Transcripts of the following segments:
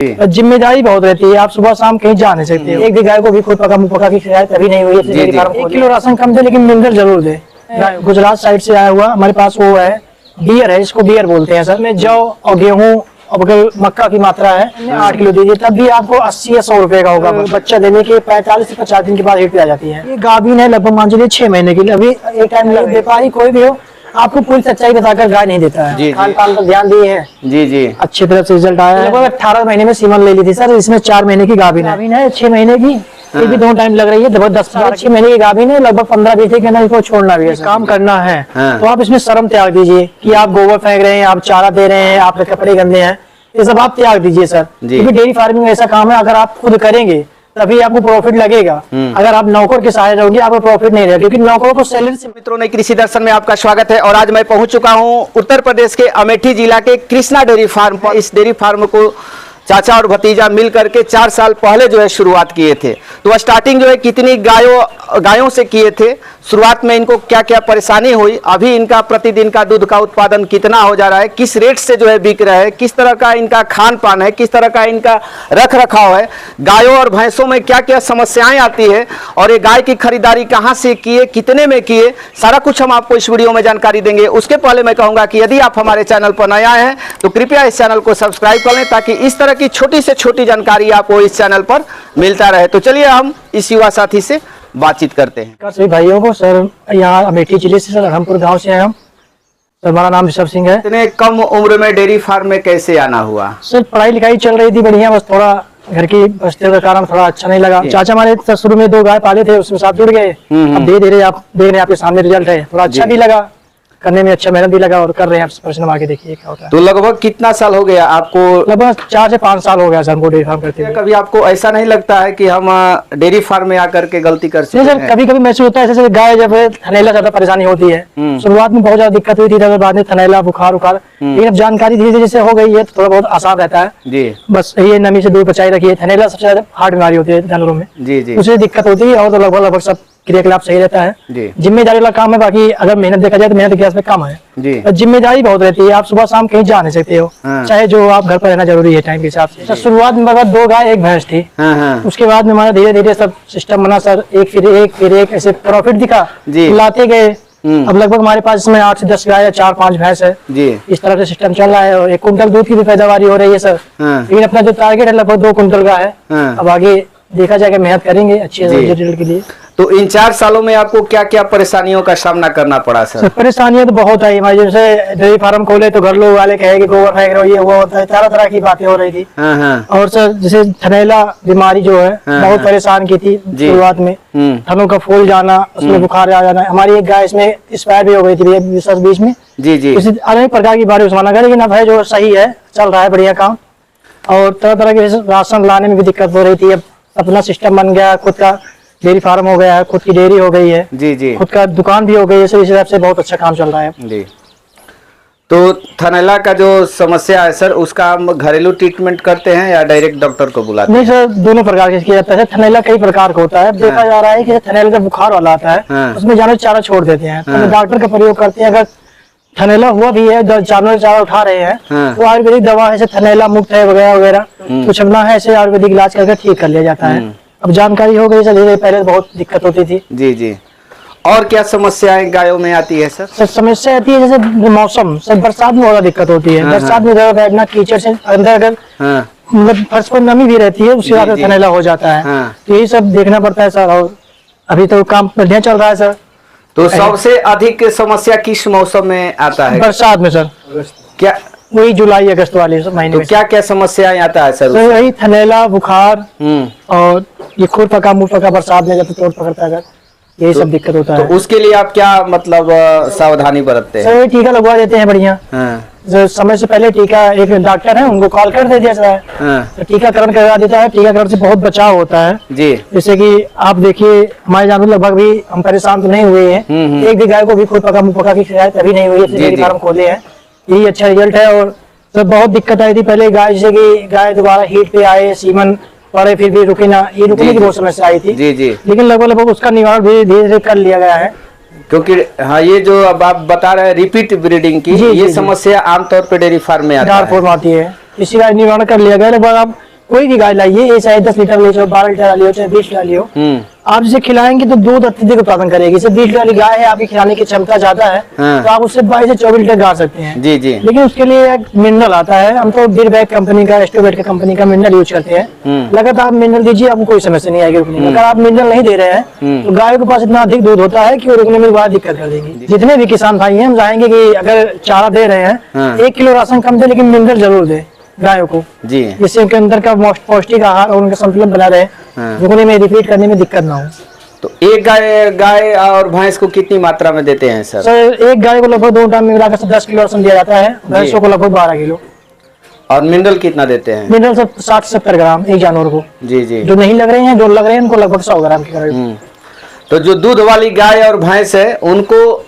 जिम्मेदारी बहुत रहती है, आप सुबह शाम कहीं जा नहीं सकते। एक भी गाय को भी खुद पका मुँह पका की शिकायत अभी नहीं हुई है। 1 किलो राशन कम दे लेकिन मिनरल जरूर दे। गुजरात साइड से आया हुआ हमारे पास वो है, बियर है, इसको बियर बोलते हैं सर। में जौ और गेहूँ और अगर मक्का की मात्रा है 8 किलो दीजिए, तब भी आपको 80 या 100 रुपए का होगा। बच्चा देने के 45 से 50 दिन के बाद हिट पे आ जाती है। ये गाभिन है, लगभग मान चलिए 6 महीने के लिए। अभी एक टाइम व्यापारी कोई भी हो आपको पूरी सच्चाई बताकर गाय नहीं देता है। खान पान पर ध्यान दिए हैं जी, अच्छी तरफ से रिजल्ट आया है। लगभग 18 महीने में सीमन ले ली थी सर। इसमें 4 महीने की गाभिन है, 6 महीने की ये भी दोनों टाइम लग रही है। 10-12 महीने की गाभिन है, लगभग 15-20 के अंदर इसको छोड़ना भी है। काम करना है तो आप इसमें शर्म त्याग दीजिए कि आप गोबर फेंक रहे हैं, आप चारा दे रहे हैं, आपके कपड़े गंदे हैं, ये सब आप त्याग दीजिए सर। क्योंकि डेयरी फार्मिंग ऐसा काम है, अगर आप खुद करेंगे तभी आपको प्रॉफिट लगेगा। अगर आप नौकर के सहारे रहोगे आपको प्रॉफिट नहीं रहेगा, क्योंकि नौकरों को सैलरी से। मित्रों ने कृषि दर्शन में आपका स्वागत है और आज मैं पहुंच चुका हूं उत्तर प्रदेश के अमेठी जिला के कृष्णा डेयरी फार्म पर। इस डेयरी फार्म को चाचा और भतीजा मिल करके 4 साल पहले जो है शुरुआत किए थे। तो स्टार्टिंग जो है कितनी गायों से किए थे, शुरुआत में इनको क्या क्या परेशानी हुई, अभी इनका प्रतिदिन का दूध का उत्पादन कितना हो जा रहा है, किस रेट से जो है बिक रहा है, किस तरह का इनका खान पान है, किस तरह का इनका रख रखाव है, गायों और भैंसों में क्या क्या समस्याएं आती है और ये गाय की खरीदारी कहाँ से किए, कितने में किए, सारा कुछ हम आपको इस वीडियो में जानकारी देंगे। उसके पहले मैं कहूँगा कि यदि आप हमारे चैनल पर नए आए हैं तो कृपया इस चैनल को सब्सक्राइब कर लें, ताकि इस तरह की छोटी से छोटी जानकारी आपको इस चैनल पर मिलता रहे। तो चलिए हम इस युवा साथी से बातचीत करते हैं। सभी भाइयों को सर, यहाँ अमेठी जिले से सर, अहमपुर गांव से आए हम सर। हमारा नाम ऋषभ सिंह है। इतने कम उम्र में डेयरी फार्म में कैसे आना हुआ? सर पढ़ाई लिखाई चल रही थी बढ़िया, बस थोड़ा घर की बस्तियों के कारण थोड़ा अच्छा नहीं लगा। चाचा हमारे शुरू में 2 गाय पाले थे, उसमें साथ जुड़ गए। अब धीरे-धीरे आप देख रहे हैं, आपके सामने रिजल्ट है। थोड़ा अच्छा भी लगा करने में, अच्छा मेहनत भी लगा और कर रहे हैं आप परिश्रम आगे देखिए क्या होता है। तो लगभग कितना साल हो गया आपको? लगभग 4 से 5 साल हो गया सर हमको डेयरी फार्म करते हैं। कभी आपको ऐसा नहीं लगता है कि हम डेयरी फार्म में आकर के गलती कर सकते हैं? सर कभी कभी महसूस होता है, जैसे गाय जब थनैला ज्यादा परेशानी होती है। शुरुआत में बहुत ज्यादा दिक्कत हुई थी, बाद में थनैला बुखार उखार, लेकिन अब जानकारी धीरे धीरे से हो गई है तो थोड़ा बहुत आसान रहता है जी। बस ये नमी से दूर बचाई रखिए। थनैला सबसे ज्यादा हार्ड बीमारी होती है जानवरों में जी, उससे दिक्कत होती है। और तो लगभग सब क्रियाकलाप सही रहता है। जिम्मेदारी वाला काम है, बाकी अगर मेहनत देखा जाए तो मेहनत के में कम है। जिम्मेदारी बहुत रहती है, आप सुबह शाम कहीं जा नहीं सकते हो। चाहे जो आप घर पर रहना जरूरी है टाइम के हिसाब से। शुरुआत में 2 गाय 1 भैंस थी। उसके बाद में हमारा धीरे धीरे सब सिस्टम बना सर, एक फिर एक ऐसे प्रॉफिट दिखा, लाते गए। अब लगभग हमारे पास इसमें 8 से 10 गाय है, 4-5 भैंस है जी। इस तरह से सिस्टम चल रहा है और 1 कुंटल दूध की भी पैदावारी हो रही है सर। लेकिन अपना जो टारगेट है लगभग 2 कुंटल का है। अब आगे देखा जाएगा, मेहनत करेंगे अच्छे रिजल्ट के लिए। तो इन 4 सालों में आपको क्या क्या परेशानियों का सामना करना पड़ा सर? परेशानियां तो बहुत आई हमारी। जैसे डेयरी फार्म खोले तो घर लोग वाले कहे कि गोबर फेंक रहे हो, ये वो होता है, तरह की बातें हो रही थी। और सर जैसे थनैला बीमारी जो है बहुत परेशान की थी शुरुआत में। थनों का फूल जाना, उसमें बुखार आ जाना। हमारी एक गाय इसमें एक्सपायर भी हो गई थी बीच में जी। अनेक प्रकार की बीमारी उसमें लगा, लेकिन अब है जो सही है, चल रहा है बढ़िया काम। और तरह के राशन लाने में भी दिक्कत हो रही थी। अब अपना सिस्टम बन गया, खुद का डेयरी फार्म हो गया है, खुद की डेयरी हो गई है जी, खुद का दुकान भी हो गई है। इस हिसाब से बहुत अच्छा काम चल रहा है जी। तो थनैला का जो समस्या है सर, उसका हम घरेलू ट्रीटमेंट करते हैं या डायरेक्ट डॉक्टर को बुलाते हैं? नहीं सर, दोनों प्रकार के किया जाता है। थनैला कई प्रकार का होता है। देखा जा रहा है कि थनैला जब बुखार वाला आता है उसमें जानवर चारा छोड़ देते हैं, तो डॉक्टर का प्रयोग करते हैं। अगर थनैला हुआ भी है, जानवर चारा उठा रहे हैं तो आयुर्वेदिक दवा है, थनैला मुक्त है वगैरह वगैरह, कुछ अपना है, ऐसे आयुर्वेदिक इलाज करके ठीक कर लिया जाता है। अब जानकारी हो गई सर, पहले बहुत दिक्कत होती थी जी। और क्या समस्याएं गायों में आती है सर? सर समस्या आती है जैसे मौसम, सर बरसात में ज्यादा दिक्कत होती है। बरसात में ज्यादा बैठना, कीचड़ से अंदर अगर मतलब फर्श पर नमी भी रहती है, उससे ज्यादा थनैला हो जाता है। तो यही सब देखना पड़ता है सर। और अभी तो काम बढ़िया चल रहा है सर। तो सबसे अधिक समस्या किस मौसम में आता है? बरसात में सर। क्या वही जुलाई अगस्त वाले महीने में? क्या क्या समस्याएं आता है सर? वही थनैला, बुखार और ये खुर पका मुंह पका बरसात में जब चोट पकड़ता है, यही सब दिक्कत होता है। तो उसके लिए आप क्या मतलब सावधानी बरतते हैं? सर टीका लगवा देते हैं बढ़िया। समय से पहले टीका, एक डॉक्टर है उनको कॉल कर देते हैं, तो टीकाकरण करवा देता है। टीकाकरण से बहुत बचाव होता है जी। जैसे कि आप देखिए हमारे जानवर लगभग भी हम परेशान तो नहीं हुए हैं। एक भी गाय को भी खुद पका मुंह पका की शिकायत अभी नहीं हुई है। डेयरी फार्म खोले हैं, यही अच्छा रिजल्ट है। और सर बहुत दिक्कत आई थी पहले गाय, जैसे कि गाय दोबारा हीट पे आए, सीमन पड़े, फिर भी रुके ना, ये रुकने की बहुत समस्या आई थी जी। लेकिन लगभग उसका निवारण भी धीरे धीरे कर लिया गया है। क्योंकि हाँ, ये जो अब आप बता रहे हैं रिपीट ब्रीडिंग की, ये समस्या आमतौर पर डेयरी फार्म में आती है। इसी का निवारण कर लिया गया। लगभग अब कोई भी गाय लाइए, ये चाहे 10 लीटर ले, चाहे 12 लीटर ले, चाहे 20 लीटर ले, आप इसे खिलाएंगे तो दूध अत्यधिक उत्पादन करेगी। जैसे 20 लीटर वाली गाय है, आपकी खिलाने की क्षमता ज्यादा है, हाँ। तो आप उससे 22 से 24 लीटर गा सकते हैं। जी जी। लेकिन उसके लिए एक मिनरल आता है, हम तो बिरबैग कंपनी का, एस्टोवेट का कंपनी का मिनरल यूज करते हैं। लगातार आप मिनरल दीजिए, आपको कोई समस्या नहीं आएगी रुकने में। अगर आप मिनरल नहीं दे रहे हैं तो गाय के पास इतना अधिक दूध होता है कि वो रुकने में बड़ा दिक्कत कर देगी। जितने भी किसान भाई हैं, हम चाहेंगे कि अगर चारा दे रहे हैं 1 किलो राशन कम दे, लेकिन मिनरल जरूर दे गायों को, जी, जिससे उनके अंदर का पौष्टिक आहार और उनका संतुलन बना रहे, रुकने में, रिपीट करने में दिक्कत ना हो। तो एक गाय और भैंस को कितनी मात्रा में देते हैं सर? सर एक गाय को लगभग 2 टाइम में मिलाकर 10 किलो राशन दिया जाता है, भैंसों को लगभग 12 किलो। और मिनरल कितना देते हैं? मिनरल सर 60 से 70 ग्राम एक जानवर को। जी जी। जो नहीं लग रहे हैं, जो लग रहे हैं उनको लगभग 100 ग्राम की करें। तो जो दूध वाली गाय और भैंस है उनको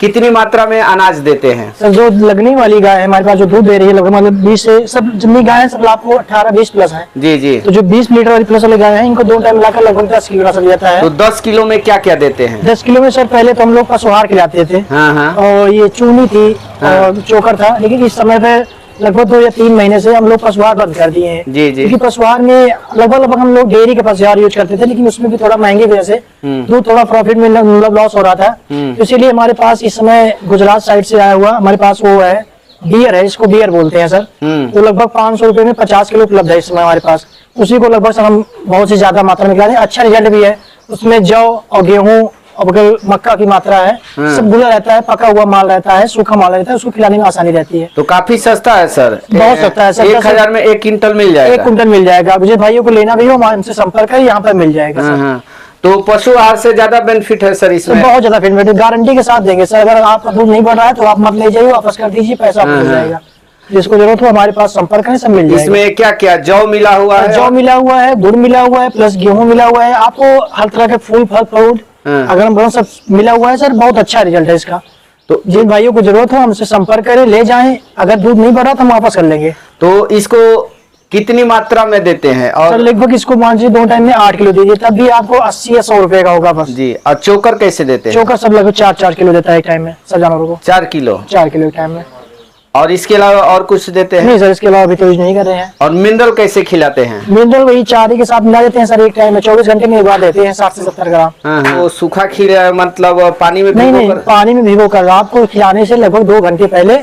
कितनी मात्रा में अनाज देते हैं? सर जो लगने वाली गाय है हमारे पास, जो दूध दे रही है, लगभग मतलब 20 से, सब जितनी गाय है सब आपको 18-20 प्लस है। जी जी। तो जो 20 लीटर वाली प्लस वाली गाय है, इनको 2 टाइम मिलाकर लगभग 10 किलो राशन जाता है। तो 10 किलो में क्या क्या देते हैं? 10 किलो में सर पहले तो हम लोग पशुहार खिलाते थे, हाँ हाँ। और ये चूनी थी और चोकर था, लेकिन इस समय पे लगभग 2 या 3 महीने से हम लोग पशुहार बंद कर दिए हैं। जी जी। क्योंकि पशुहार में लगभग हम लोग डेयरी के पशुहार यूज करते थे, लेकिन उसमें भी थोड़ा महंगे वजह से दूध थोड़ा प्रॉफिट में मतलब लॉस हो रहा था। तो इसीलिए हमारे पास इस समय गुजरात साइड से आया हुआ हमारे पास वो है, बियर है, इसको बियर बोलते हैं सर। तो लगभग 500 रुपए में 50 किलो उपलब्ध है इस समय हमारे पास। उसी को लगभग सर हम बहुत से ज्यादा मात्रा में खिलाते हैं। अच्छा रिजल्ट भी है उसमें। जौ और गेहूं और मक्का की मात्रा है, सब गुला रहता है, पका हुआ माल रहता है, सूखा माल रहता है, उसको खिलाने में आसानी रहती है। तो काफी सस्ता है सर, बहुत सस्ता है सर। 1000 में 1 क्विंटल मिल जाएगा। 1 कुंटल मिल जाएगा। मुझे भाइयों को लेना भी हो, हमसे संपर्क करें, यहाँ पर मिल जाएगा सर। हाँ। तो पशु आहार से ज्यादा बेनिफिट है सर इसमें? बहुत ज्यादा बेनिफिट, गारंटी के साथ देंगे सर। अगर आपका दूध नहीं बढ़ रहा है तो आप मत ले जाइए, वापस कर दीजिए, पैसा आपको मिल जाएगा। जिसको जरूरत हो हमारे पास संपर्क करें, सब मिल जाएगा। इसमें क्या क्या जौ मिला हुआ है? जौ मिला हुआ है, गुड़ मिला हुआ है, प्लस गेहूं मिला हुआ है। आपको हर तरह के फूल, फल, फ्रूट, अगर हम सब मिला हुआ है सर। बहुत अच्छा रिजल्ट है इसका। तो जिन भाइयों को जरूरत हो हमसे संपर्क करें, ले जाएं। अगर दूध नहीं बढ़ा तो हम वापस कर लेंगे। तो इसको कितनी मात्रा में देते हैं? और लगभग इसको मान लीजिए 2 टाइम में 8 किलो दीजिए, तब भी आपको 80 या 100 रुपए का होगा बस। जी। और चोकर कैसे देते हैं? चोकर सब लगभग 4-4 किलो देता है एक टाइम में सब जानवरों को। 4 किलो? 4 किलो एक टाइम में। और इसके अलावा और कुछ देते हैं? नहीं सर, इसके अलावा अभी तो यूज नहीं कर रहे हैं। और मिनरल कैसे खिलाते हैं? मिनरल वही चारे के साथ मिला देते हैं सर एक टाइम में, 24 घंटे में एक बार देते हैं 60 से 70 ग्राम। वो सूखा खीरा मतलब पानी में नहीं, पानी में भिगो कर आपको खिलाने से लगभग 2 घंटे पहले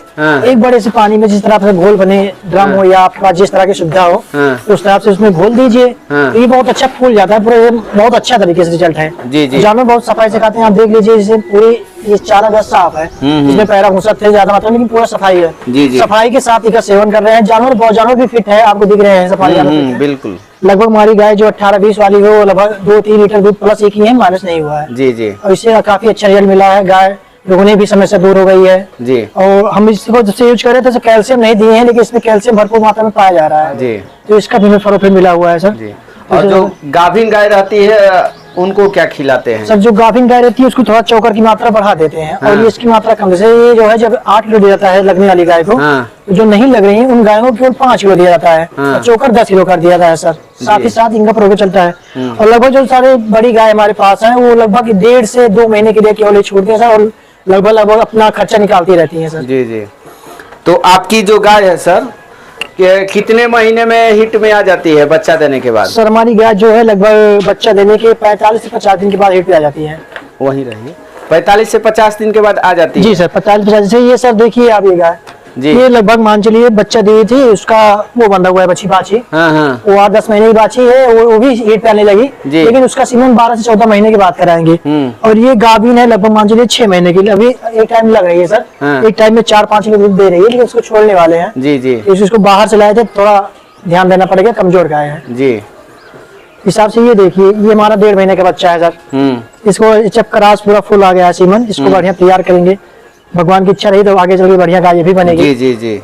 एक बड़े से पानी में, जिस तरह से घोल बने, ड्रम हो या आपके पास जिस तरह की सुविधा हो, उस तरह से उसमें घोल दीजिए। तो ये बहुत अच्छा फूल जाता है पूरे, बहुत अच्छा तरीके से रिजल्ट है। जी जी। जानवर बहुत सफाई से खाते हैं, आप देख लीजिए। जैसे पूरी ये चारा बस साफ है, इसमें पैरा घुसा थे ज्यादा मात्रा में, लेकिन पूरा सफाई है। जी जी। सफाई के साथ इसका सेवन कर रहे हैं जानवर। बहुत जानवर भी फिट है, आपको दिख रहे हैं सफाई। बिल्कुल। लगभग हमारी गाय जो 18-20 वाली है वो लगभग 2-3 लीटर दूध प्लस एक ही है, माइनस नहीं हुआ है। जी जी। और इससे काफी अच्छा रिजल्ट मिला है। गाय रोने भी समय से दूर हो गई है जी। और हम इसको जब से यूज कर रहे थे कैल्शियम नहीं दिए हैं, लेकिन इसमें कैल्शियम भरपूर मात्रा में पाया जा रहा है जी। तो इसका भी फरोफिट मिला हुआ है सर। जी। और जो गाभिन गाय रहती है उनको क्या खिलाते हैं? सर जो गाभिन गाय रहती है उसको थोड़ा चोकर की मात्रा बढ़ा देते हैं। और ये इसकी मात्रा कम, जैसे ये जो है जब 8 किलो दिया जाता है लगने वाली गाय को, तो जो नहीं लग रही है उन गायों को केवल 5 किलो दिया जाता है और चोकर 10 किलो कर दिया जाता है सर। साथ ही साथ इनका प्रोग्रेस चलता है। और लगभग जो सारे बड़ी गाय हमारे पास है वो लगभग 1.5 से 2 महीने के लिए केवल छोड़ते हैं सर, और लगभग अपना खर्चा निकालती रहती है सर। जी जी। तो आपकी जो गाय है सर कितने महीने में हिट में आ जाती है बच्चा देने के बाद? सर हमारी गाय जो है लगभग बच्चा देने के 45 से 50 दिन के बाद हिट पे आ जाती है। वही रहिए, 45 से 50 दिन के बाद आ जाती है? जी सर, 45-50 से। ये सर देखिए आप ये गाय, ये लगभग मान चलिए बच्चा दी थी, उसका वो बंधा हुआ है बच्ची बाछी। वो 8-10 महीने की बाछी है, वो भी हिट पे आने लगी, लेकिन उसका सीमन 12 से 14 महीने के बाद कराएंगे। और ये गाभिन है लगभग मान चलिए 6 महीने की, अभी एक टाइम लग रही है सर। एक टाइम में 4-5 किलो दूध दे रही है, लेकिन उसको छोड़ने वाले हैं। जी जी। इसको बाहर से लाए थे, थोड़ा ध्यान देना पड़ेगा, कमजोर गाय है जी। हिसाब से। ये देखिए ये हमारा 1.5 महीने का बच्चा है सर। इसको जब करास पूरा फुल आ गया है सीमन, इसको बढ़िया तैयार करेंगे। भगवान की इच्छा रही तो आगे चल के बढ़िया गाय भी बनेगी। जी जी जी।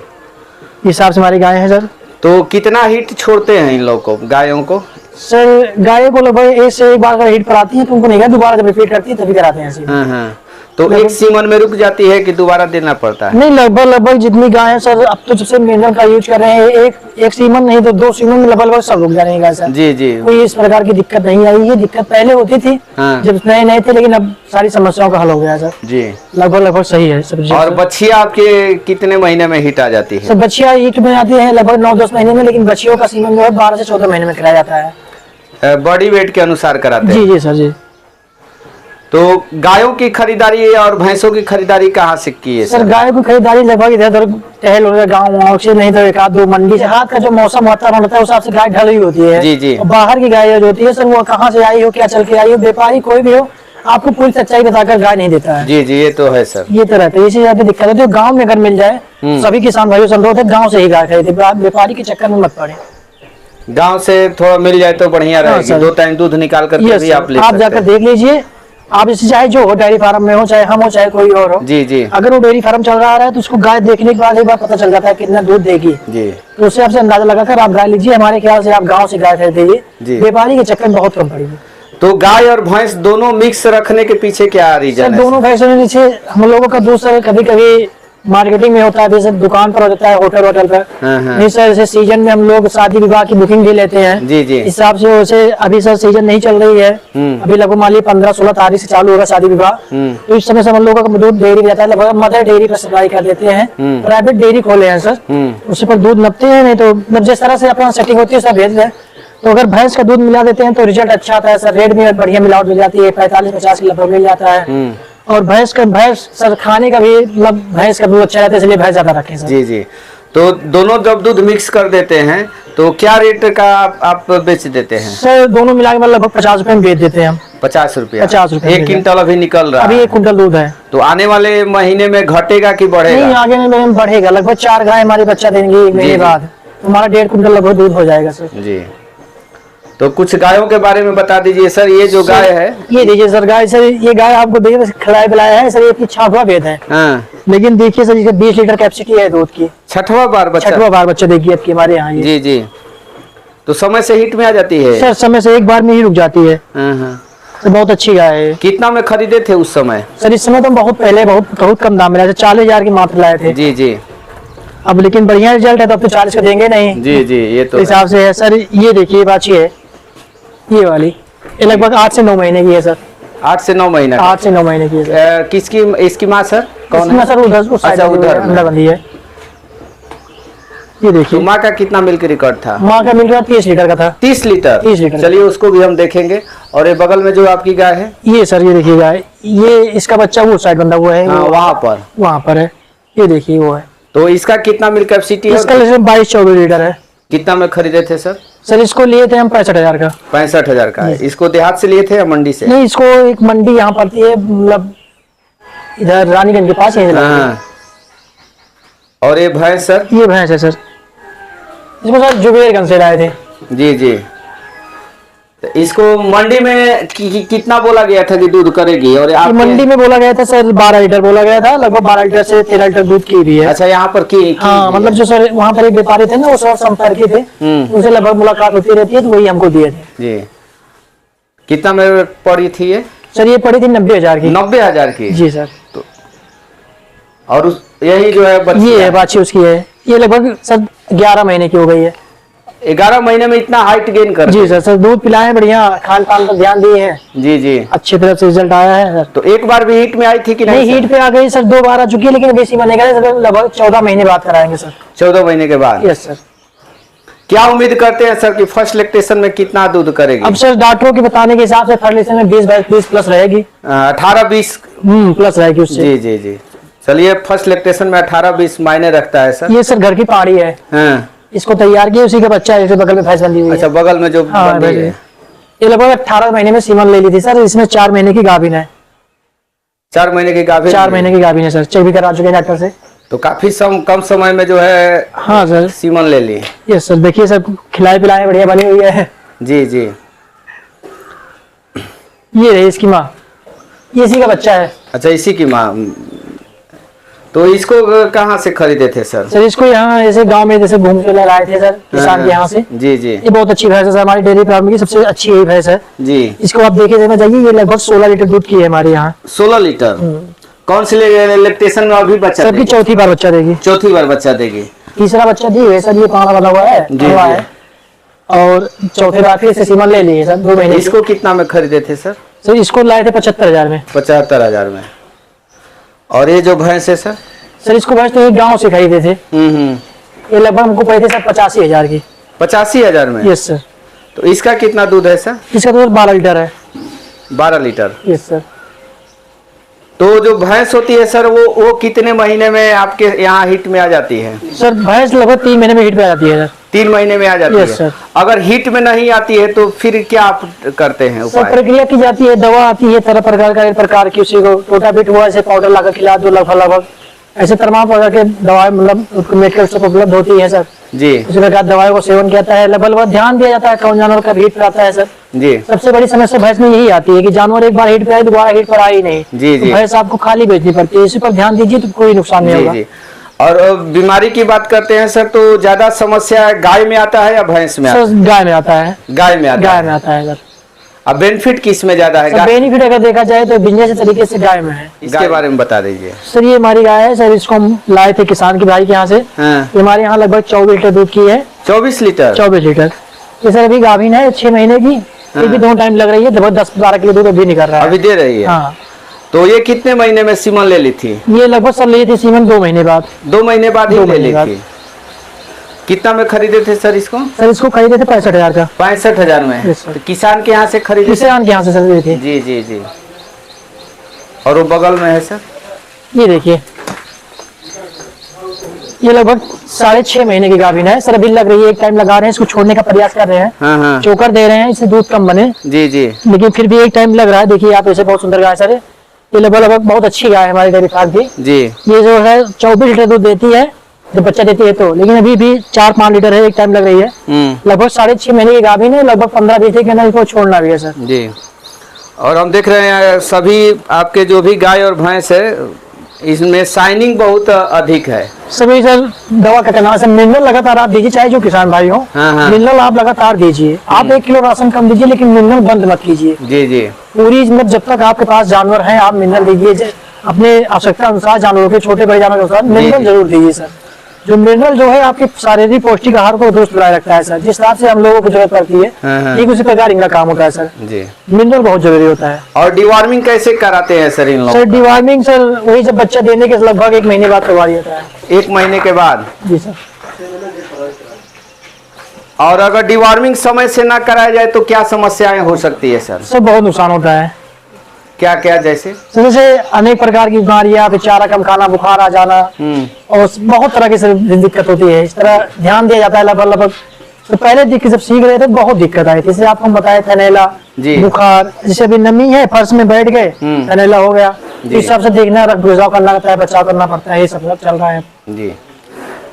हिसाब से हमारी गाय है सर। तो कितना हिट छोड़ते हैं इन लोग को, गायों को? सर गायों को लगभग 1 से 1 बार अगर हिट पर आती है तो उनको नहीं, दोबारा जब रिपीट करती है तभी कराते हैं। तो एक सीमन में रुक जाती है कि दोबारा देना पड़ता है? नहीं, लगभग जितनी गाय है सर, अब तो जब से मिनरल का यूज कर रहे हैं, एक सीमन नहीं तो 2 सीमन में लगभग सब रुक जा रही है गाय सर। जी जी। कोई इस प्रकार की दिक्कत नहीं आई। ये दिक्कत पहले होती थी हाँ। जब नए थे, लेकिन अब सारी समस्याओं का हल हो गया सर। जी। लगभग सही है सब। और बच्चियां आपके कितने महीने में हिट आ जाती है? सर बच्चियां ईट में आती है लगभग 9-10 महीने में, लेकिन बच्चियों का सीमन जो है 12 से 14 महीने में कराया जाता है। बॉडी वेट के अनुसार कराते हैं? जी जी सर जी। तो गायों की खरीदारी और भैंसों की खरीदारी कहाँ से की है सर? गाय की खरीदारी लगभग इधर उधर टहल हो गाँव से, नहीं तो एक आध 2 मंडी से। हाथ का जो मौसम वातावरण होता है उस हिसाब से गाय ढल हुई होती है। जी जी। और बाहर की गाय जो होती है सर, वो कहाँ से आई हो, क्या चल के आई हो, व्यापारी कोई भी हो, आपको पूरी सच्चाई बताकर गाय नहीं देता है। जी जी, ये तो है सर। ये तो रहता है, इसी वजह से दिक्कत होती है। गाँव में अगर मिल जाए, सभी किसान भाइयों से अनुरोध है गाँव से ही गाय खरीदे, व्यापारी के चक्कर में मत पड़े। गांव से थोड़ा मिल जाए तो बढ़िया रहेगी। 2 टाइम दूध निकाल कर भी आप ले सकते हैं। जाकर देख लीजिए, आप इसे चाहे जो हो, डेयरी फार्म में हो, चाहे हम हो, चाहे कोई और हो। जी जी। अगर वो डेयरी फार्म चल रहा है तो उसको गाय देखने के बाद एक बार पता चल जाता है कितना दूध देगी। जी। तो उससे आपसे अंदाजा लगाकर आप गाय लीजिए। हमारे ख्याल से आप गांव से गाय खरीदिए, व्यापारी के चक्कर में बहुत कम पड़ेगी। तो गाय और भैंस दोनों मिक्स रखने के पीछे क्या रीजन है? दोनों भैंसों के पीछे हम लोगों का दूसरा कभी कभी मार्केटिंग में होता है, जैसे दुकान पर हो जाता है, होटल पर। नहीं सर, जैसे सीजन में हम लोग शादी विवाह की बुकिंग ले लेते हैं। जी जी। हिसाब से वैसे अभी सर सीजन नहीं चल रही है, अभी लगभग मान लीजिए 15-16 तारीख से चालू होगा शादी विवाह। तो इस समय से हम लोगों का दूध डेयरी रहता है, लगभग मदर डेयरी पर सप्लाई कर देते हैं। प्राइवेट डेयरी खोले हैं सर, उसी पर दूध नपते हैं। नहीं तो मतलब जिस तरह से अपना सेटिंग होती है सब भेज दें। तो अगर भैंस का दूध मिला देते हैं तो रिजल्ट अच्छा आता है सर। रेट में बढ़िया मिलावट मिल जाती है, 45-50 के लगभग मिल जाता है। और भैंस सर खाने का भी मतलब भैंस का दूध अच्छा रहता है, इसलिए भैंस ज्यादा रखें सर। जी जी। तो दोनों जब दूध मिक्स कर देते हैं तो क्या रेट का आप बेच देते हैं? सर दोनों मिला के लगभग 50 रुपए में बेच देते हैं हम। 50 रुपया? 50 रुपए। 1 क्विंटल अभी निकल रहा है? अभी 1 क्विंटल दूध है। तो आने वाले महीने में घटेगा कि बढ़ेगा? नहीं, आगे में बढ़ेगा। लगभग 4 गाय हमारी बच्चा देंगी 1 महीने बाद, तो हमारा 1.5 क्विंटल लगभग दूध हो जाएगा सर। जी। तो कुछ गायों के बारे में बता दीजिए सर। ये जो गाय है, ये देखिए सर गाय, सर ये गाय आपको देखिए खिलाया पिलाया है सर, ये 6वां वेद है। हाँ। लेकिन देखिए सर, इसका 20 लीटर कैपेसिटी है दूध की। 6वां बार बच्चा देखिए आपकी हमारे यहाँ। जी जी। तो समय से हिट में आ जाती है सर? समय से एक बार में ही रुक जाती है। तो बहुत अच्छी गाय है। कितना में खरीदे थे उस समय? सर इस समय तो बहुत पहले बहुत कम दाम में लाए थे, 40,000 की मात्र लाए थे। जी जी। अब लेकिन बढ़िया रिजल्ट है तो अब तो 40 का देंगे नहीं। जी जी, ये तो हिसाब से है सर। ये देखिए बाछी है, ये वाली, ये लगभग 8 से 9 महीने की है सर। 8 से 9 महीने? 8 से 9 महीने की है। किसकी? इसकी माँ सर कौन है? सर उधर उस साइड उधर अंडा बंधी है। ये देखिए। तो माँ का कितना मिल्क रिकॉर्ड था? माँ का मिल रहा 30 लीटर का था। 30 लीटर? 30 लीटर। चलिए उसको भी हम देखेंगे। और ये बगल में जो आपकी गाय है, ये सर, ये देखिए गाय, ये इसका बच्चा वो साइड बंधा हुआ है। हाँ, वहाँ पर है। ये देखिए वो है। तो इसका कितना मिल्क कैपेसिटी है? इसका 22-24 लीटर है। कितना में खरीदे थे सर? सर इसको लिए थे हम 65,000 का। 65,000 का? इसको देहात से लिए थे या मंडी से? नहीं, इसको एक मंडी यहाँ पड़ती है, मतलब इधर रानीगंज के पास है। हाँ। और ये भैंस सर? ये भैंस है सर, इसको सर जुबेरगंज से लाए थे। जी जी। तो इसको मंडी में कितना बोला गया था कि दूध करेगी? और मंडी में बोला गया था सर 12 लीटर बोला गया था, लगभग 12 लीटर से 13 लीटर दूध की भी है। अच्छा, यहाँ पर की हाँ, मतलब जो सर वहाँ पर एक व्यापारी थे ना, वो सर संपर्क थे, उनसे लगभग मुलाकात होती रहती है, तो वही हमको दिए थे। जी। कितना में पड़ी थी ये? सर ये पड़ी थी 90,000 की। 90,000 की? जी सर। तो और यही जो है बच्ची, ये है बाछी उसकी है, ये लगभग सर 11 महीने की हो गई है। 11 महीने में इतना हाइट गेन कर? जी सर दूध पिलाए, बढ़िया खान पान पर ध्यान दिए हैं। जी जी। अच्छी तरह से रिजल्ट आया है सर। तो एक बार भी हिट में आई थी कि नहीं? हिट पे आ गई सर, 2 बार आ चुकी है, लेकिन बेसी महीने का लगभग 14 महीने बाद कराएंगे सर। 14 महीने के बाद? Yes sir. क्या उम्मीद करते हैं सर कि फर्स्ट लैक्टेशन में कितना दूध करेगी? अब सर डॉक्टरों के बताने के हिसाब से फर्स्ट लैक्टेशन में 20 प्लस रहेगी। 18-20 प्लस रहेगी उससे। जी जी जी। चलिए, फर्स्ट लैक्टेशन में 18-20 मायने रखता है सर। ये सर घर की पहाड़ी है। हाँ। इसको तैयार किया, उसी का बच्चा है, बगल में भैंस बंधी हुई है। अच्छा, बगल में जो बंधी है। ये लगभग 18 महीने में सीमन ले ली थी सर। इसमें 4 महीने की गाभिन है। 4 महीने की गाभिन? 4 महीने की गाभिन है सर, चेक भी करा चुके हैं डॉक्टर से। तो काफी कम समय में जो है, हाँ सर, सीमन ले ली। Yes sir. देखिए सर, खिलाए पिलाए बढ़िया बनी हुई है। जी जी। ये रही इसकी माँ, ये इसी का बच्चा है। अच्छा, इसी की माँ। तो इसको कहाँ से खरीदे थे सर? सर इसको यहाँ ऐसे गांव में जैसे घूम के लाए थे सर, किसान के यहाँ से। जी जी। ये बहुत अच्छी भैंस है सर, हमारी डेयरी फार्म की सबसे अच्छी यही भैंस है जी। इसको आप देखे देना चाहिए, ये लगभग 16 लीटर दूध की है हमारे यहाँ। 16 लीटर? कौन से लैक्टेशन में अभी बच्चा सर की देगी? चौथी बार बच्चा देगी। चौथी बार बच्चा देगी। तीसरा बच्चा दी है सर, ये पाना बना हुआ है, जी, हुआ जी। है। और चौथे बार फिर से सीमन ले लिए सर 2 महीने। इसको कितना में खरीदे थे सर? सर इसको लाए थे 75,000 में। 75,000 में। और ये जो भैंस है सर? सर इसको भैंस तो एक गाँव से खरीदे थे, ये लगभग हमको पड़े थे सर 85,000 की। 85,000 में? Yes sir. तो इसका कितना दूध है सर? इसका तो 12 लीटर है। 12 लीटर। Yes sir. तो जो भैंस होती है सर वो कितने महीने में आपके यहाँ हिट में आ जाती है? सर भैंस लगभग 3 महीने में हिट पे आ जाती है सर। 3 महीने में आ जाती Yes, है। sir। अगर हिट में नहीं आती है तो फिर क्या आप करते हैं सर उपाय? प्रक्रिया की जाती है, दवा आती है तरह प्रकार का, एक प्रकार की उसी को टोटाबिट हुआ ऐसे पाउडर लाकर खिला दो लगभग ऐसे तमाम प्रकार के दवाएं मतलब मेडिकल स्टोर उपलब्ध होती है सर। जी उसी प्रकार दवाओं को सेवन किया जाता है, लगभग ध्यान दिया जाता है कौन जानवर का हिट पे आता है सर। जी सबसे बड़ी समस्या भैंस में यही आती है कि जानवर एक बार हिट पे आए दोबारा हिट पर आई नहीं। जी, जी। तो भैंस आपको खाली बेचनी पड़ती है, इसी पर ध्यान दीजिए तो कोई नुकसान नहीं जी होगा। जी। और बीमारी की बात करते हैं सर तो ज्यादा समस्या गाय में आता है या भैंस में आता सर गाय में आता है। है? गाय में आता गाय है। में आता है सर। अब बेनिफिट किस में ज्यादा है? बेनिफिट अगर देखा जाए तो बिजनेस तरीके से गाय में है। इसके बारे में बता दीजिए। सर ये हमारी गाय है सर, इसको हम लाए थे किसान के भाई के यहाँ से। हाँ। ये हमारे यहाँ लगभग 24 लीटर दूध की है। 24 लीटर? 24 लीटर। ये सर अभी गाभिन है 6 महीने की। ये भी 2 टाइम लग रही है, लगभग 10-12 किलो दूध अभी निकल रहा है। अभी दे रही है? हाँ। तो ये कितने महीने में सीमन ले ली थी? ये लगभग सर लिए थे सीमन 2 महीने बाद। 2 महीने बाद ही 2 ले महीने ली बाद। थी। कितना में खरीदे थे सर इसको? सर इसको खरीदे थे 65,000 का। 65,000 में? Yes, sir। तो किसान के यहाँ से खरीदे? किसान के यहाँ से सर लिए थे। जी जी जी। और वो बगल में है सर? ये देखिए, ये लगभग 6.5 महीने की गाभिन है सर, अभी लग रही है। एक टाइम लगा रहे हैं, इसको छोड़ने का प्रयास कर रहे हैं। हाँ हाँ। चोकर दे रहे हैं इससे दूध कम बने, जी जी। लेकिन फिर भी एक टाइम लग रहा है। देखिए आप, ऐसे बहुत सुंदर गाय सर है। ये लगभग बहुत अच्छी गाय है हमारी डेयरी फार्म की। जी। ये जो है 24 लीटर दूध देती है जब बच्चा देती है तो, लेकिन अभी भी 4-5 लीटर है, एक टाइम लग रही है। लगभग 6.5 महीने की गाभिन है, लगभग 15-20 दिन के अंदर इसको छोड़ना भी है सर। जी। और हम देख रहे हैं सभी आपके जो भी गाय और भैंस है इसमें शाइनिंग बहुत अधिक है। सभी सर दवा का करना है, मिनरल लगातार आप दीजिए, चाहे जो किसान भाई हो। हाँ, हाँ। मिनरल आप लगातार दीजिए। आप 1 किलो राशन कम दीजिए, लेकिन मिनरल बंद मत कीजिए। जी जी। पूरी मतलब जब तक आपके पास जानवर हैं आप मिनरल दीजिए, अपने आवश्यकता अनुसार जानवरों के, छोटे बड़े जानवर के अनुसार मिनरल जी। जरूर दीजिए सर। जो मिनरल जो है आपके शारीरिक पौष्टिक आहार को दुरुस्त बनाए रखता है सर, जिस हिसाब से हम लोगों को जरूरत पड़ती है हाँ, हाँ। ठीक उसी प्रकार इनका काम होता है सर। जी। मिनरल बहुत जरूरी होता है। और डिवॉर्मिंग कैसे कराते हैं सर इन लोगों? सर डिवॉर्मिंग सर वही जब बच्चा देने के लगभग 1 महीने बाद करवा दिया जाता है। 1 महीने के बाद? जी सर। और अगर डिवॉर्मिंग समय से ना कराया जाए तो क्या समस्याएं हो सकती है सर? सर बहुत नुकसान होता है। क्या क्या जैसे? सर जैसे अनेक प्रकार की बीमारियां, फिर चारा कम खाना, बुखार आ जाना और बहुत तरह की सर दिक्कत होती है। इस तरह ध्यान दिया जाता है लगभग। तो पहले जब सीख रहे थे बहुत दिक्कत आई थी, जैसे आपको बताया थैनेला, जी। बुखार, जैसे अभी नमी है फर्श में बैठ गए थैनेला हो गया। इस हिसाब से देखना, रख गुजाव करना पड़ता है, बचाव करना पड़ता है, ये सब चल रहा है। जी।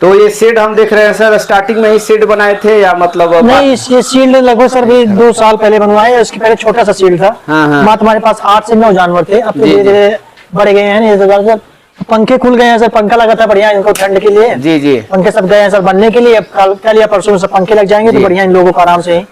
तो ये शेड हम देख रहे हैं सर, स्टार्टिंग में ही शेड बनाए थे या मतलब? नहीं, ये शील्ड लगभग सर भी 2 साल पहले बनवाए। उसके पहले छोटा सा शील्ड था। हाँ, हाँ। मात्र हमारे पास 8 से 9 जानवर थे, अब तो जी, धीरे धीरे बढ़ गए हैं। सर पंखे खुल गए हैं सर, पंखा लगा था बढ़िया इनको ठंड के लिए। जी जी। पंखे सब गए हैं सर बनने के लिए। अब कल या परसों में सब पंखे लग जाएंगे तो जी। बढ़िया इन लोगों को आराम से ही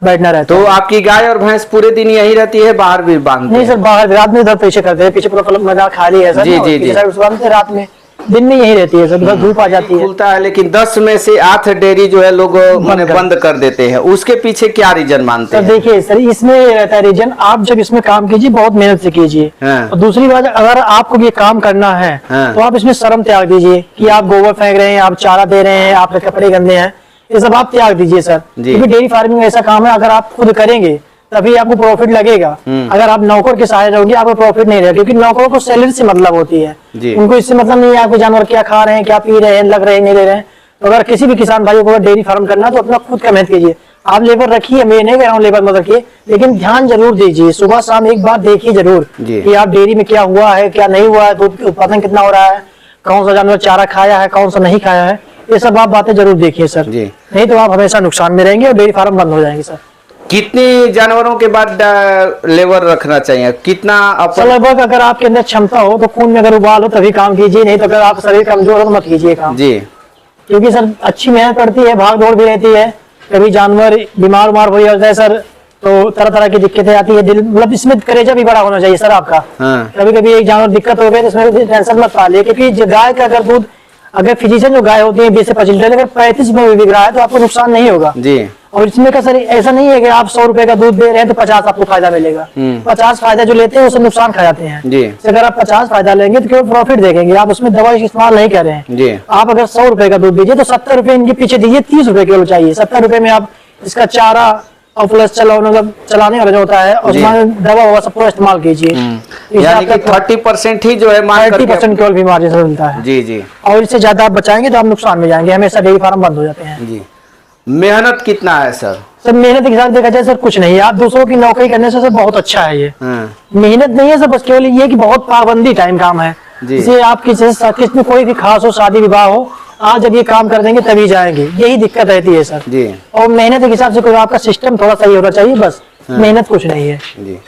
बैठना रहता तो है। आपकी गाय और भैंस पूरे दिन यही रहती है, बाहर भी बांधते नहीं हैं? सर, बाहर रात में इधर पीछे करते हैं, पीछे पूरा मैदान खाली है सर। जी, जी, जी। रात में, दिन में यही रहती है सर, बस धूप आ जाती है। खुलता है, लेकिन 10 में से 8 डेयरी जो है लोग माने बंद कर देते हैं। उसके पीछे क्या रीजन मानते सर हैं? देखिए सर, इसमें ये रहता है रीजन, आप जब इसमें काम कीजिए बहुत मेहनत से कीजिए। हाँ। और दूसरी बात, अगर आपको ये काम करना है हाँ। तो आप इसमें शर्म त्याग दीजिए कि आप गोबर फेंक रहे हैं, आप चारा दे रहे हैं, आपके कपड़े गंदे हैं, ये सब आप त्याग दीजिए सर। जी। क्योंकि डेयरी फार्मिंग ऐसा काम है, अगर आप खुद करेंगे तभी आपको प्रॉफिट लगेगा। अगर आप नौकर के सहारे रहोगे आपको प्रॉफिट नहीं रहेगा, क्योंकि नौकरों को सैलरी से मतलब होती है। जी। उनको इससे मतलब नहीं है आपको जानवर क्या खा रहे हैं, क्या पी रहे हैं, लग रहे हैं, नहीं ले रहे हैं। तो अगर किसी भी किसान भाई को डेयरी फार्म करना है तो अपना खुद का मेहनत कीजिए। आप लेबर रखिए, मैं नहीं कह रहा हूँ लेबर मत रखिए, लेकिन ध्यान जरूर दीजिए। सुबह शाम एक बार देखिए जरूर जी। कि आप डेयरी में क्या हुआ है, क्या नहीं हुआ है, दूध उत्पादन कितना हो रहा है, कौन सा जानवर चारा खाया है, कौन सा नहीं खाया है, ये सब आप बातें जरूर देखिए सर। जी। नहीं तो आप हमेशा नुकसान में रहेंगे और डेयरी फार्म बंद हो जाएंगे सर। कितनी जानवरों के बाद लेबर रखना चाहिए? कितना सर लगभग अगर आपके अंदर क्षमता हो तो खून में अगर उबाल हो तभी काम कीजिए, नहीं तो अगर आप शरीर कमजोर हो तो मत कीजिए काम। जी। क्योंकि सर अच्छी मेहनत पड़ती है, भाग दौड़ भी रहती है, कभी जानवर बीमार हो जाता है सर, तो तरह तरह की दिक्कतें आती है। दिल मतलब इसमें कलेजा भी बड़ा होना चाहिए सर आपका। हाँ। कभी कभी एक जानवर दिक्कत हो गई तो इसमें टेंशन मत पालिए, क्योंकि जो गाय का अगर दूध, अगर फिजिशियन जो गाय होती है 20 से 25 लीटर, अगर 35 में भी बिक रहा है तो आपको नुकसान नहीं होगा जी। और इसमें का सर ऐसा नहीं है कि आप 100 रुपए का दूध दे रहे हैं तो 50 आपको फायदा मिलेगा। 50 फायदा जो लेते हैं उससे नुकसान खा जाते हैं जी। तो अगर आप 50 फायदा लेंगे तो केवल प्रॉफिट देखेंगे, आप उसमें दवा इस्तेमाल नहीं कर रहे हैं जी। आप अगर 100 रुपए का दूध दीजिए तो 70 रुपए इनके पीछे दीजिए, 30 रुपए केवल चाहिए। 70 रुपए में आप इसका चारा और प्लस चलाने वाला जो होता है उसमें दवा ववा सब पूरा इस्तेमाल कीजिए। यानी कि 30% ही जो है मान करके 30% केवल भी मार्जिन से मिलता है जी जी। और इससे ज्यादा आप बचाएंगे तो आप नुकसान में जाएंगे, हमेशा डेयरी फार्म बंद हो जाते हैं। जी। मेहनत कितना है सर? सर मेहनत के हिसाब देखा जाए सर कुछ नहीं है, आप दूसरों की नौकरी करने से सर बहुत अच्छा है ये। मेहनत नहीं है सर, बस केवल ये कि बहुत पाबंदी टाइम काम है। जैसे आप किसी कोई भी खास हो, शादी विवाह हो, आज जब ये काम कर देंगे तभी जाएंगे, यही दिक्कत रहती है सर जी। और मेहनत के हिसाब से कोई आपका सिस्टम थोड़ा सही होना चाहिए, बस मेहनत कुछ नहीं है जी।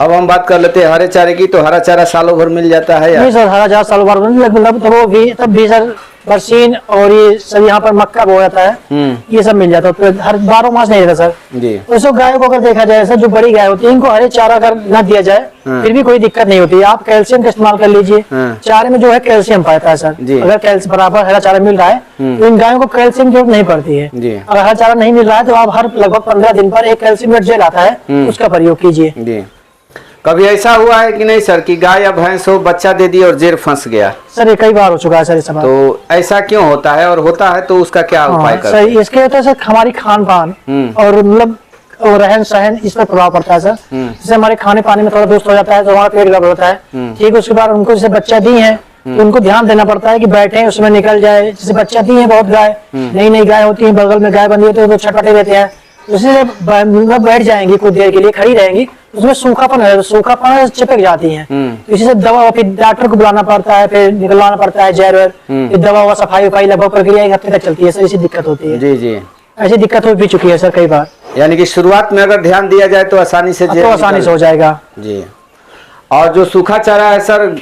अब हम बात कर लेते हैं हरे चारे की, तो हरा चारा सालों भर मिल जाता है या नहीं सर? हरा चारा सालों भर मतलब तब भी सर बरसीन और ये सब यहाँ पर मक्का बोया जाता है, ये सब मिल जाता है, तो हर 12 मास नहीं रहता सर जी। तो सब गायों को अगर देखा जाए सर, जो बड़ी गाय होती है इनको हरे चारा अगर न दिया जाए फिर भी कोई दिक्कत नहीं होती है। आप कैल्शियम का इस्तेमाल कर लीजिए, चारे में जो है कैल्शियम पाता है सर। अगर कैल्शियम बराबर हरा चारा मिल रहा है तो इन गायों को कैल्शियम की जरूरत नहीं पड़ती है। अगर हरा चारा नहीं मिल रहा है तो आप हर लगभग 15 दिन पर एक कैल्शियम जेल आता है, उसका प्रयोग कीजिए। कभी ऐसा हुआ है कि नहीं सर कि गाय या भैंस हो, बच्चा दे दी और जेर फंस गया? सर ये कई बार हो चुका है सर। तो ऐसा क्यों होता है, और होता है तो उसका क्या उपाय करते हैं? सर इसके होता है सर हमारी खान पान और मतलब रहन सहन, इस पर प्रभाव पड़ता है सर। जैसे हमारे खाने पानी में थोड़ा दोस्त हो जाता है तो हमारा पेट गड़बड़ होता है। ठीक है, उसके बाद उनको जैसे बच्चा दी है तो उनको ध्यान देना पड़ता है कि बैठे उसमें निकल जाए। जैसे बच्चा दी है बहुत गाय, नई नई गाय होती है, बगल में गाय बंधी होती है तो छटपटे रहते हैं, उससे बैठ जाएंगी कुछ देर के लिए, खड़ी रहेंगी, उसमें सूखापन चिपक जाती है। तो इसी से दवा, फिर डॉक्टर को बुलाना पड़ता है, फिर निकलवाना पड़ता है जहर वहर, फिर दवा व सफाई वफाई लगभग प्रक्रिया 1 हफ्ते तक चलती है सर। ऐसी दिक्कत होती है जी जी। ऐसी दिक्कत हो भी चुकी है सर कई बार। यानी कि शुरुआत में अगर ध्यान दिया जाए तो आसानी से हो जाएगा जी। और जो सूखा चारा है सर,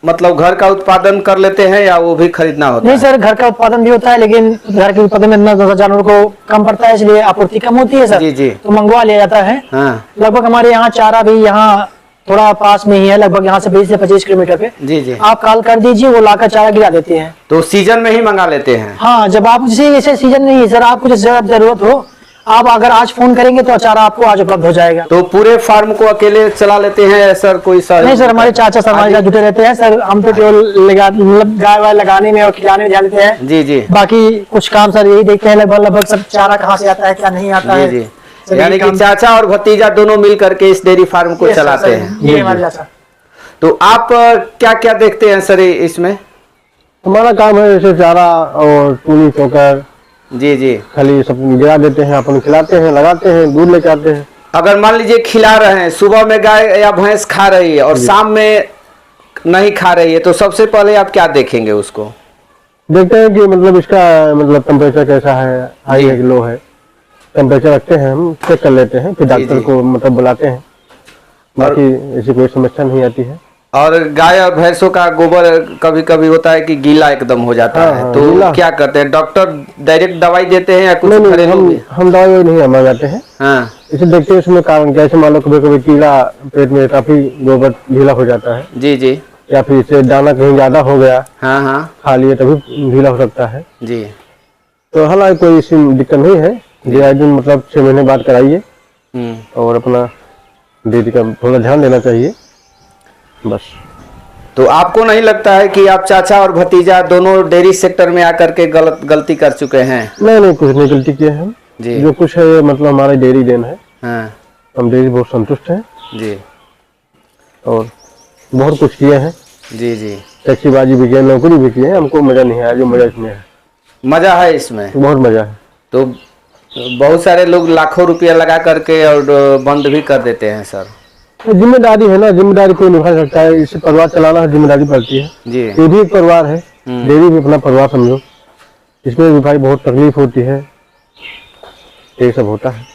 मतलब घर का उत्पादन कर लेते हैं या वो भी खरीदना होता है? नहीं सर, घर का उत्पादन भी होता है, लेकिन घर के उत्पादन में इतना जानवर को कम पड़ता है, इसलिए आपूर्ति कम होती है सर जी जी। तो मंगवा लिया जाता है। लगभग हमारे यहाँ चारा भी यहाँ थोड़ा पास में ही है, लगभग यहाँ से 20 से 25 किलोमीटर पे जी जी। आप कॉल कर दीजिए, वो लाकर चारा गिरा देते हैं। तो सीजन में ही मंगा लेते हैं? हाँ, जब आप जैसे सीजन नहीं है सर, आपको जैसे जरूरत हो, आप अगर आज फोन करेंगे तो चारा आपको आज उपलब्ध हो जाएगा। तो पूरे फार्म को अकेले चला लेते हैं सर, कोई सर? नहीं सर, हमारे चाचा सर हमारे साथ जुटे रहते हैं सर। हम तो केवल मतलब गाय वाय लगाने में और खिलाने में ध्यान देते हैं जी जी। बाकी कुछ काम सर यही देखते हैं लगभग सब चारा कहाँ से आता है क्या नहीं आता है जी। यानी कि चाचा और भतीजा दोनों मिल करके इस डेयरी फार्म को चलाते हैं। तो आप क्या क्या देखते हैं सर इसमें? हमारा काम है जैसे चारा और टूनी चोकर जी जी, खाली सब गिरा देते हैं, अपन खिलाते हैं, लगाते हैं, दूध लेके आते हैं। अगर मान लीजिए खिला रहे हैं, सुबह में गाय या भैंस खा रही है और शाम में नहीं खा रही है, तो सबसे पहले आप क्या देखेंगे? उसको देखते हैं कि मतलब इसका मतलब टेम्परेचर कैसा है, हाई है कि लो है। टेम्परेचर रखते हैं, हम चेक कर लेते हैं, फिर डॉक्टर को मतलब बुलाते हैं, बाकी ऐसी कोई समस्या नहीं आती है। और गाय और भैंसों का गोबर कभी कभी होता है कि गीला एकदम हो जाता है, तो क्या करते हैं? डॉक्टर डायरेक्ट दवाई देते हैं या कुछ? नहीं, हम दवाई नहीं मंगाते हैं। हाँ, इसे देखते हैं इसमें कारण कैसे, मान लो कभी कभी कीड़ा पेट में, काफी गोबर गीला हो जाता है जी जी, या फिर इसे दाना कहीं ज्यादा हो गया, हाँ हाँ, खा लिए तभी गीला हो सकता है जी। तो हालांकि कोई ऐसी दिक्कत नहीं है जी। आज दिन मतलब 6 महीने बाद कराइए और अपना डेयरी का थोड़ा ध्यान देना चाहिए बस। तो आपको नहीं लगता है कि आप चाचा और भतीजा दोनों डेयरी सेक्टर में आकर के गलती कर चुके हैं? नहीं, कुछ नहीं गलती किए हैं जी। जो कुछ है मतलब हमारा डेयरी देन है। हाँ। हम डेयरी बहुत संतुष्ट हैं जी, और बहुत कुछ किए हैं जी जी। टैक्सीबाजी भी किया, नौकरी भी की है, हमको मजा नहीं आया, जो मजा इसमें है। मजा है इसमें? बहुत मजा है। तो बहुत सारे लोग लाखों रुपया लगा करके और बंद भी कर देते हैं सर। जिम्मेदारी है ना, जिम्मेदारी कोई निभा सकता है, इसे परिवार चलाना जिम्मेदारी पड़ती है जी। ये भी एक परिवार है, डेयरी भी अपना परिवार समझो, इसमें भी भाई बहुत तकलीफ होती है, ये सब होता है।